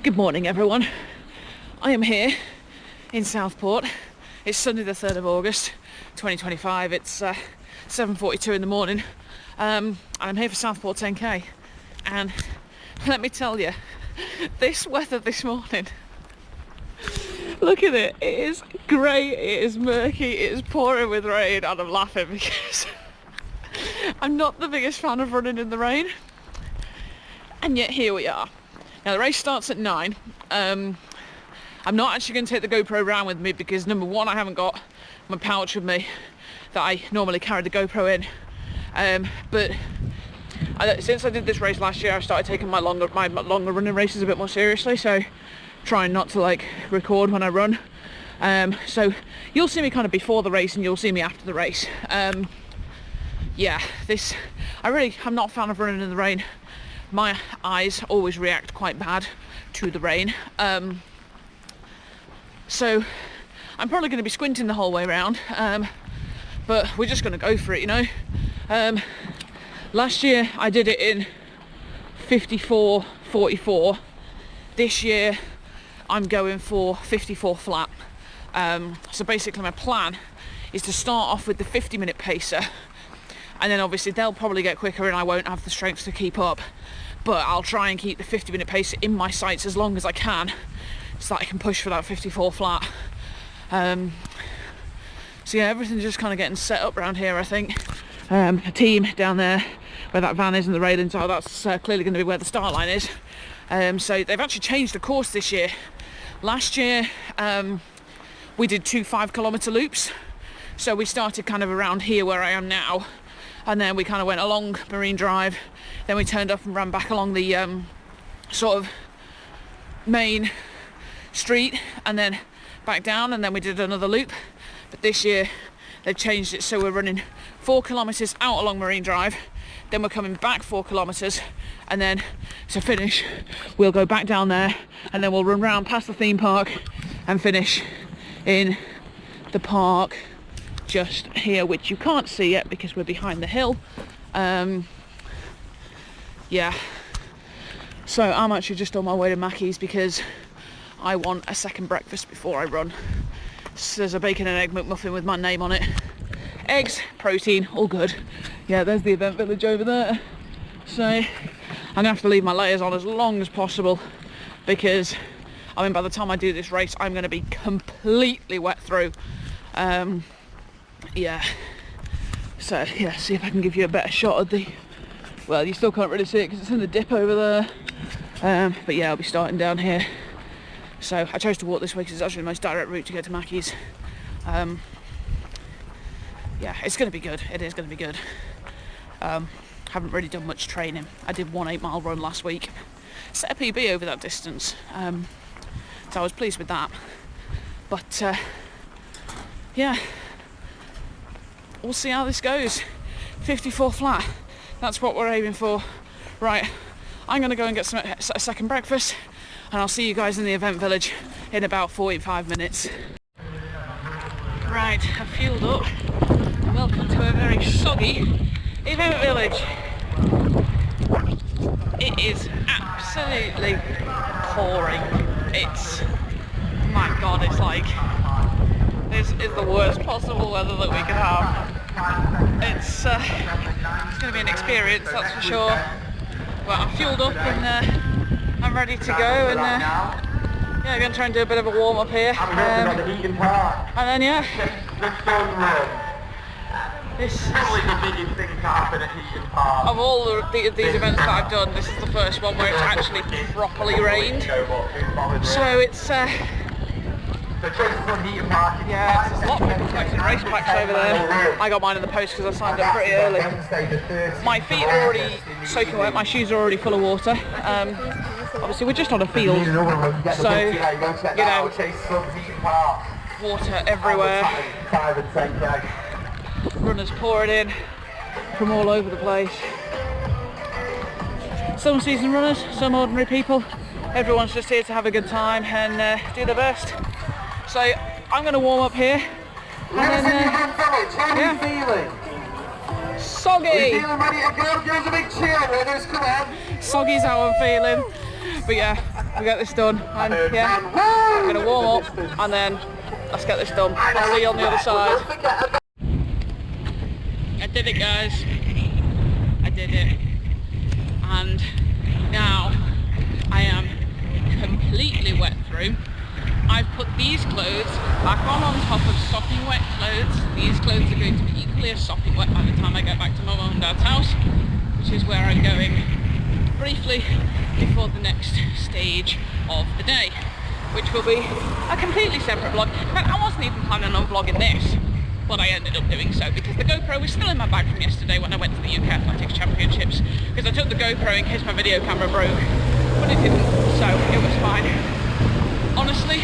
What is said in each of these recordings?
Good morning, everyone. I am here in Southport. It's Sunday the 3rd of August 2025. It's 7:42 in the morning, and I'm here for Southport 10k. And let me tell you, this weather this morning, look at it. It is grey, it is murky, it is pouring with rain, and I'm laughing because I'm not the biggest fan of running in the rain, and yet here we are. Now the race starts at 9. I'm not actually going to take the GoPro around with me because number one, I haven't got my pouch with me that I normally carry the GoPro in. But since I did this race last year, I've started taking my longer running races a bit more seriously. So trying not to like record when I run. So you'll see me kind of before the race and you'll see me after the race. Yeah, I'm not a fan of running in the rain. My eyes always react quite bad to the rain. So I'm probably going to be squinting the whole way around, but we're just going to go for it, you know. Last year I did it in 54:44. This year I'm going for 54 flat. So basically my plan is to start off with the 50-minute pacer, and then obviously they'll probably get quicker and I won't have the strength to keep up, but I'll try and keep the 50-minute pacer in my sights as long as I can so that I can push for that 54 flat. So yeah, everything's just kind of getting set up around here, I think. A team down there where that van is and the railings are, that's clearly going to be where the start line is. So they've actually changed the course this year. Last year we did 2 5-kilometre loops, so we started kind of around here where I am now, and then we kind of went along Marine Drive, then we turned up and ran back along the sort of main street and then back down, and then we did another loop. But this year they've changed it, so we're running 4 kilometres out along Marine Drive, then we're coming back 4 kilometres, and then to finish we'll go back down there and then we'll run round past the theme park and finish in the park just here, which you can't see yet because we're behind the hill. Yeah, so I'm actually just on my way to Mackey's because I want a second breakfast before I run. So there's a bacon and egg McMuffin with my name on it. Eggs, protein, all good. Yeah, there's the event village over there. So I'm gonna have to leave my layers on as long as possible because I mean by the time I do this race I'm gonna be completely wet through. Yeah, so yeah, see if I can give you a better shot of the, well, you still can't really see it because it's in the dip over there, but yeah, I'll be starting down here. So I chose to walk this way because it's actually the most direct route to get to Mackey's. Yeah, it's going to be good. It is going to be good. Haven't really done much training. I did 1 8-mile run last week. Set a PB over that distance. So I was pleased with that. But yeah, we'll see how this goes. 54 flat. That's what we're aiming for. Right, I'm going to go and get a second breakfast, and I'll see you guys in the event village in about 45 minutes. Right, I've fueled up. Welcome to a very soggy event village. It is absolutely pouring. It's, my god, it's like, this is the worst possible weather that we could have. It's going to be an experience, that's for sure. Well, I'm fueled up and I'm ready to go, and yeah, I'm going to try and do a bit of a warm up here. And then yeah, this is probably the biggest thing to happen at Heaton Park. Of all these events that I've done, this is the first one where it's actually properly rained. So it's yeah, there's a lot of people collecting race packs over there. I got mine in the post because I signed up pretty early. My feet are already soaking wet, my shoes are already full of water. Obviously we're just on a field, so you know, water everywhere. Runners pouring in from all over the place. Some season runners, some ordinary people. Everyone's just here to have a good time and do their best. So I'm going to warm up here. And then, yeah. Soggy! Soggy's how I'm feeling. But yeah, we got this done, and yeah, I'm gonna warm up, and then let's get this done. I'll see you on the other side. I did it, guys. I did it. And now I am completely wet through. I've put these clothes back on top of sopping wet clothes. These clothes are going to be equally as sopping wet by the time I get back to my mum and dad's house, which is where I'm going briefly before the next stage of the day, which will be a completely separate vlog. In fact, I wasn't even planning on vlogging this, but I ended up doing so because the GoPro was still in my bag from yesterday when I went to the UK Athletics Championships, because I took the GoPro in case my video camera broke, but it didn't, so it was fine. Honestly,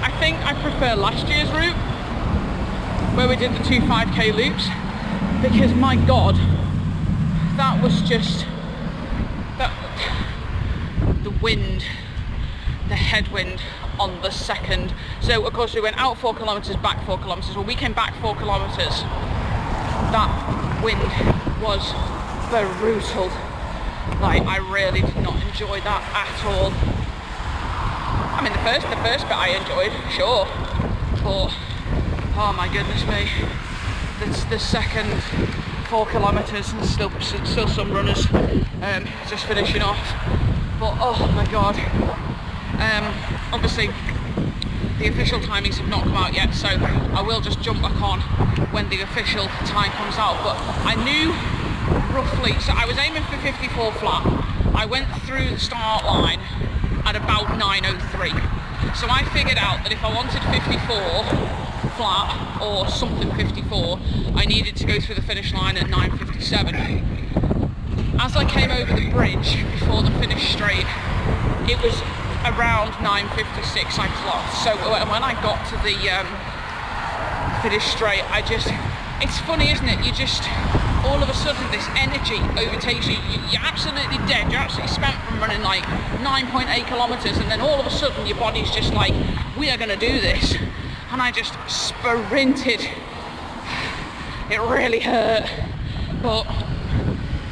I think I prefer last year's route where we did the 2 5k loops, because my god, that was just the wind, the headwind on the second. So of course we went out 4 kilometres, back 4 kilometres. Well, we came back 4 kilometres. That wind was brutal. Like, I really did not enjoy that at all. I mean, the first bit I enjoyed, sure, but oh my goodness me, the second 4 kilometres, and still some runners just finishing off. But oh my god. Obviously the official timings have not come out yet, so I will just jump back on when the official time comes out. But I knew roughly, so I was aiming for 54 flat. I went through the start line at about 9:03, so I figured out that if I wanted 54 flat or something 54, I needed to go through the finish line at 9:57. As I came over the bridge before the finish straight, it was around 9:56 I clocked. So when I got to the finish straight, it's funny, isn't it? You just, all of a sudden this energy overtakes you. You're absolutely dead. You're absolutely spent from running like 9.8 kilometres, and then all of a sudden your body's just like, we are going to do this. And I just sprinted. It really hurt. But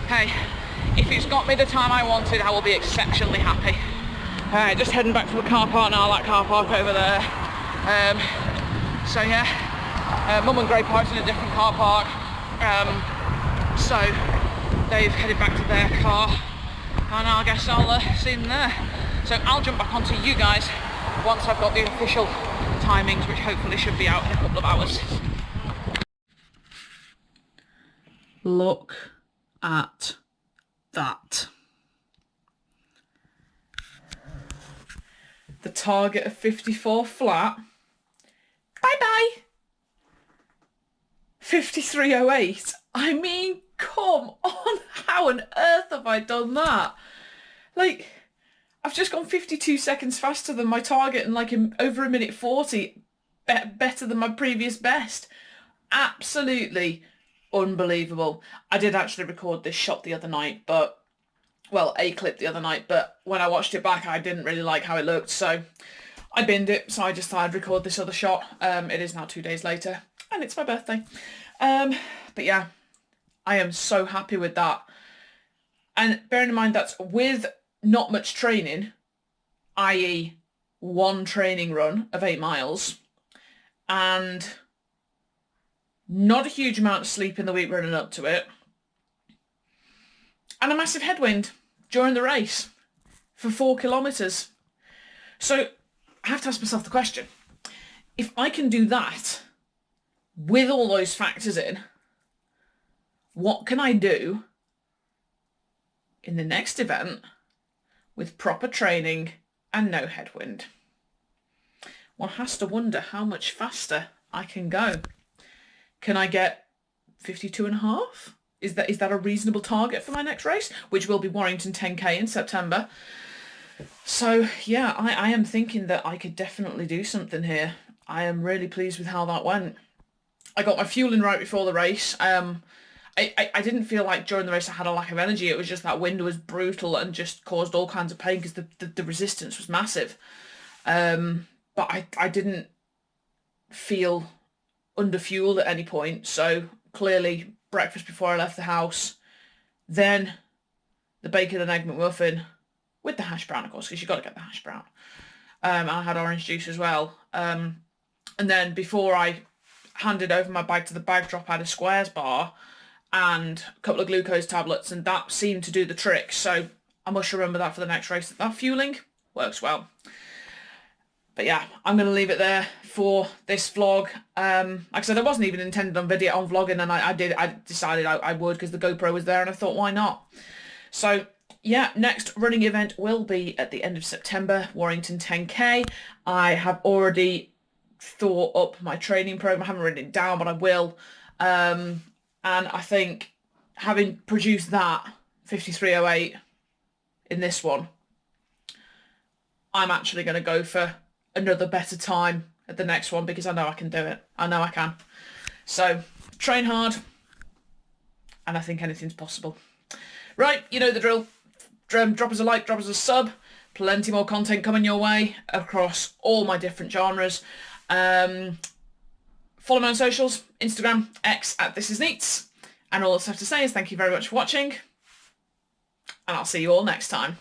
hey, if it's got me the time I wanted, I will be exceptionally happy. Alright, just heading back to the car park now, that car park over there. So yeah, Mum and Gray parked in a different car park. So they've headed back to their car, and I guess I'll see them there. So I'll jump back onto you guys once I've got the official timings, which hopefully should be out in a couple of hours. Look at that. The target of 54 flat. Bye bye. 53:08. I mean, come on, how on earth have I done that? Like, I've just gone 52 seconds faster than my target and like over 1:40, better than my previous best. Absolutely unbelievable. I did actually record this shot the other night, but, well, a clip the other night, but when I watched it back, I didn't really like how it looked, so I binned it, so I just thought I'd record this other shot. It is now 2 days later, and it's my birthday. But yeah, I am so happy with that. And bearing in mind that's with not much training, i.e. one training run of 8 miles, and not a huge amount of sleep in the week running up to it, and a massive headwind during the race for 4 kilometres. So I have to ask myself the question, if I can do that with all those factors in, what can I do in the next event with proper training and no headwind? One has to wonder how much faster I can go. Can I get 52.5? Is that a reasonable target for my next race, which will be Warrington 10k in September? So yeah, I am thinking that I could definitely do something here. I am really pleased with how that went. I got my fueling right before the race. I didn't feel like during the race I had a lack of energy. It was just that wind was brutal and just caused all kinds of pain because the resistance was massive. But I didn't feel under-fueled at any point. So clearly breakfast before I left the house, then the bacon and egg McMuffin, with the hash brown, of course, because you've got to get the hash brown. I had orange juice as well. And then before I handed over my bag to the bag drop, I had a squares bar and a couple of glucose tablets, and that seemed to do the trick. So I must remember that for the next race. That fueling works well. But yeah, I'm going to leave it there for this vlog. Like I said, I wasn't even intended on vlogging, and I decided I would because the GoPro was there, and I thought, why not? So yeah, next running event will be at the end of September, Warrington 10K. I have already thought up my training program. I haven't written it down, but I will. And I think having produced that 53:08 in this one, I'm actually going to go for another better time at the next one because I know I can do it. I know I can. So train hard, and I think anything's possible. Right, you know the drill. Drop us a like, drop us a sub. Plenty more content coming your way across all my different genres. Follow me on socials, Instagram, X at ThisisNeats. And all that's left to say is thank you very much for watching, and I'll see you all next time.